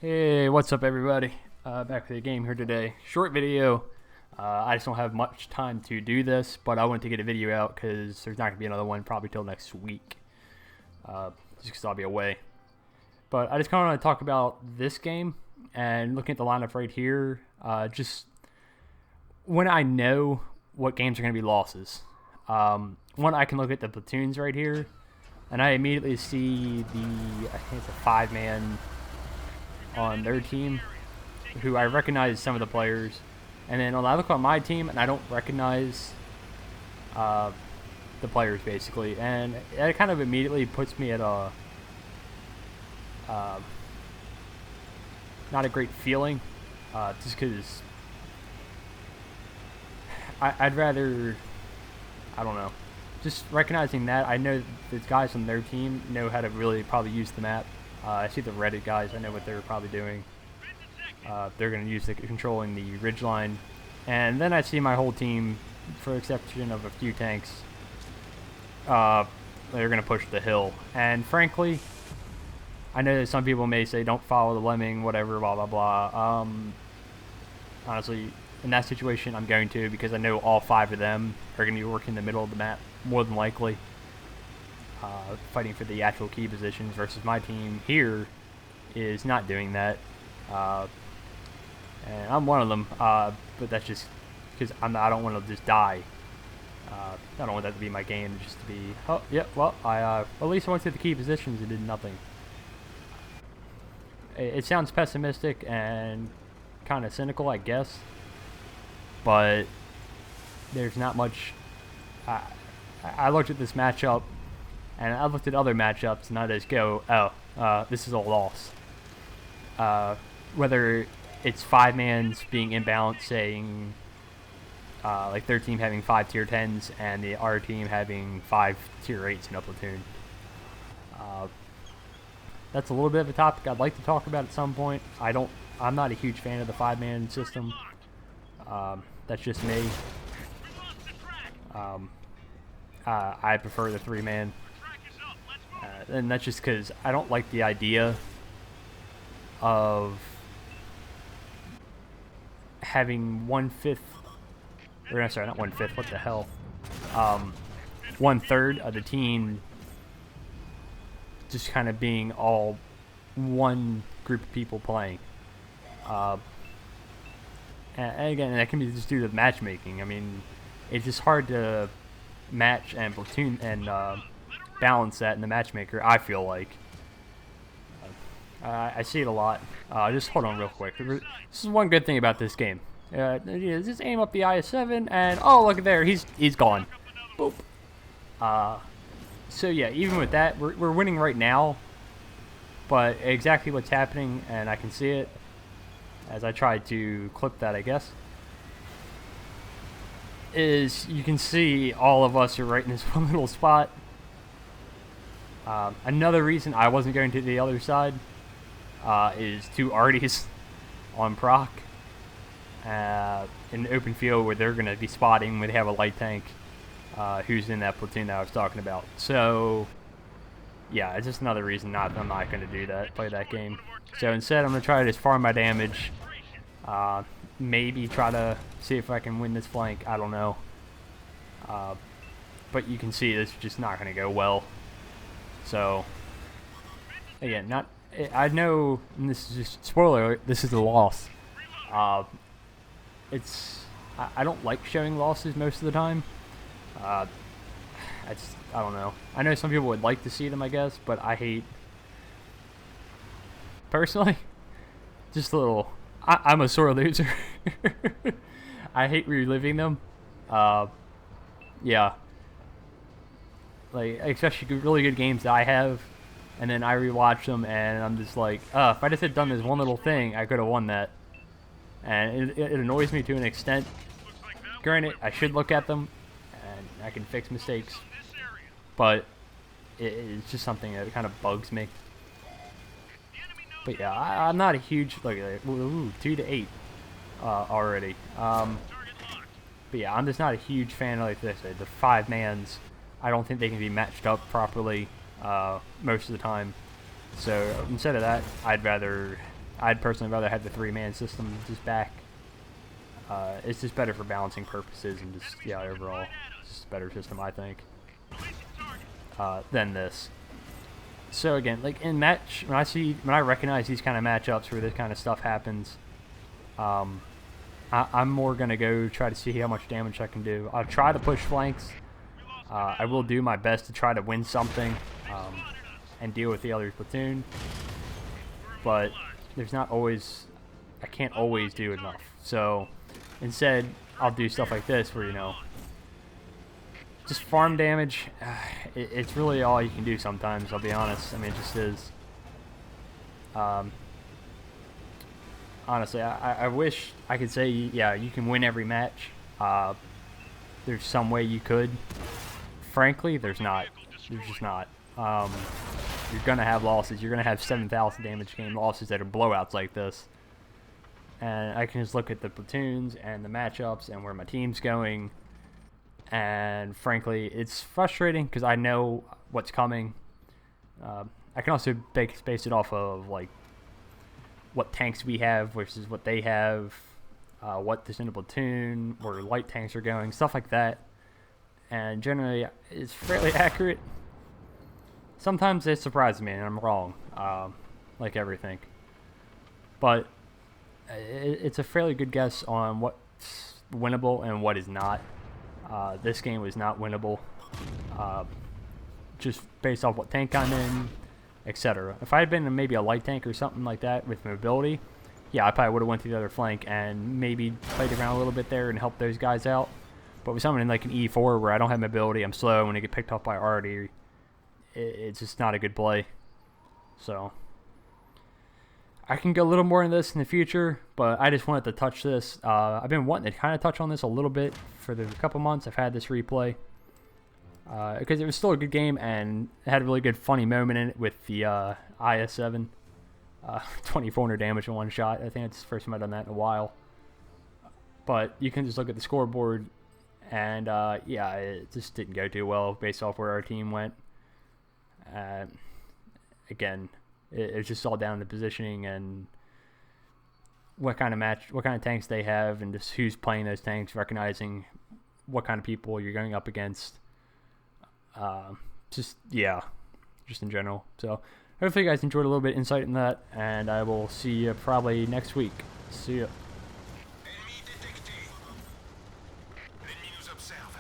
Hey, what's up everybody? Back to the game here today. Short video. I just don't have much time to do this, but I wanted to get a video out because there's not going to be another one probably till next week. Just because I'll be away. But I just kind of want to talk about this game and looking at the lineup right here. Just when I know what games are going to be losses. One, I can look at the platoons right here, and I immediately see I think it's a 5-man on their team, who I recognize some of the players, and then when I look on my team and I don't recognize the players basically, and it kind of immediately puts me at a not a great feeling, just because I'd rather, I don't know, just recognizing that I know the guys on their team know how to really probably use the map. I see the Reddit guys, I know what they're probably doing. They're going to use controlling the ridgeline. And then I see my whole team, for exception of a few tanks, they're going to push the hill. And frankly, I know that some people may say don't follow the lemming, whatever, blah, blah, blah. Honestly, in that situation, I'm going to, because I know all 5 of them are going to be working in the middle of the map, more than likely. Fighting for the actual key positions, versus my team here is not doing that, and I'm one of them, but that's just because I don't want to just die. I don't want that to be my game, just to be, oh yeah, well at least I went to the key positions and did nothing. It sounds pessimistic and kind of cynical, I guess, but there's not much. I looked at this matchup, and I looked at other matchups, and I just go, this is a loss. Whether it's 5-mans being imbalanced, saying, like their team having 5 tier 10s, and our team having 5 tier 8s in a platoon. That's a little bit of a topic I'd like to talk about at some point. I'm not a huge fan of the 5-man system. That's just me. I prefer the 3-man. And that's just because I don't like the idea of having 1/5, or sorry, not 1/5, what the hell, 1/3 of the team just kind of being all one group of people playing. And again, that can be just due to matchmaking. I mean, it's just hard to match and platoon and balance that in the matchmaker, I feel like. I see it a lot. Just hold on real quick. This is one good thing about this game. Just aim up the IS-7, and oh, look at there, he's gone. Boop. So yeah, even with that, we're winning right now, but exactly what's happening, and I can see it as I try to clip that, I guess, is you can see all of us are right in this one little spot. Another reason I wasn't going to the other side is 2 arties on proc in the open field where they're going to be spotting when they have a light tank who's in that platoon that I was talking about. So yeah, it's just another reason I'm not going to do that, play that game. So instead I'm going to try to just farm my damage, maybe try to see if I can win this flank, I don't know. But you can see this is just not going to go well. So again, I know, and this is just spoiler alert, this is a loss. I don't like showing losses most of the time. I don't know. I know some people would like to see them, I guess, but I hate, personally, just a little. I'm a sore loser. I hate reliving them. Yeah. Like, especially really good games that I have, and then I rewatch them, and I'm just like, if I just had done this one little thing, I could have won that. And it annoys me to an extent. Granted, I should look at them, and I can fix mistakes, but it's just something that kind of bugs me. But yeah, I'm not a huge, look at that, ooh, 2-8 already. But yeah, I'm just not a huge fan of, like this, the 5-mans. I don't think they can be matched up properly most of the time. So instead of that, I'd rather I'd personally rather have the 3-man system just back. It's just better for balancing purposes and just, yeah, overall, it's just a better system, I think, than this. So again, like in match, when I recognize these kind of matchups where this kind of stuff happens, I'm more gonna go try to see how much damage I can do. I'll try to push flanks. I will do my best to try to win something and deal with the other platoon, but there's not always, I can't always do enough. So instead, I'll do stuff like this where, you know, just farm damage. It's really all you can do sometimes, I'll be honest. I mean, it just is. Honestly, I wish I could say, yeah, you can win every match. There's some way you could. Frankly, there's not. There's just not. You're going to have losses. You're going to have 7,000 damage game losses that are blowouts like this. And I can just look at the platoons and the matchups and where my team's going. And frankly, it's frustrating because I know what's coming. I can also base it off of like what tanks we have versus what they have, what in the platoon, where light tanks are going, stuff like that. And generally, it's fairly accurate. Sometimes it surprises me and I'm wrong, like everything. But it's a fairly good guess on what's winnable and what is not. This game was not winnable, just based off what tank I'm in, etc. If I had been in maybe a light tank or something like that with mobility, yeah, I probably would have went to the other flank and maybe played around a little bit there and helped those guys out. But with someone in like an E4 where I don't have mobility, I'm slow, when I get picked off by arty, it's just not a good play. So I can go a little more into this in the future, but I just wanted to touch this. I've been wanting to kind of touch on this a little bit for the couple months I've had this replay, because it was still a good game and it had a really good funny moment in it with the IS-7, 2,400 damage in one shot. I think it's the first time I've done that in a while. But you can just look at the scoreboard, and yeah, it just didn't go too well based off where our team went. Again, it's just all down to positioning and what kind of tanks they have, and just who's playing those tanks, recognizing what kind of people you're going up against. Just in general. So hopefully you guys enjoyed a little bit of insight in that, and I will see you probably next week. See ya. Ennemi détecté. L'ennemi nous observe.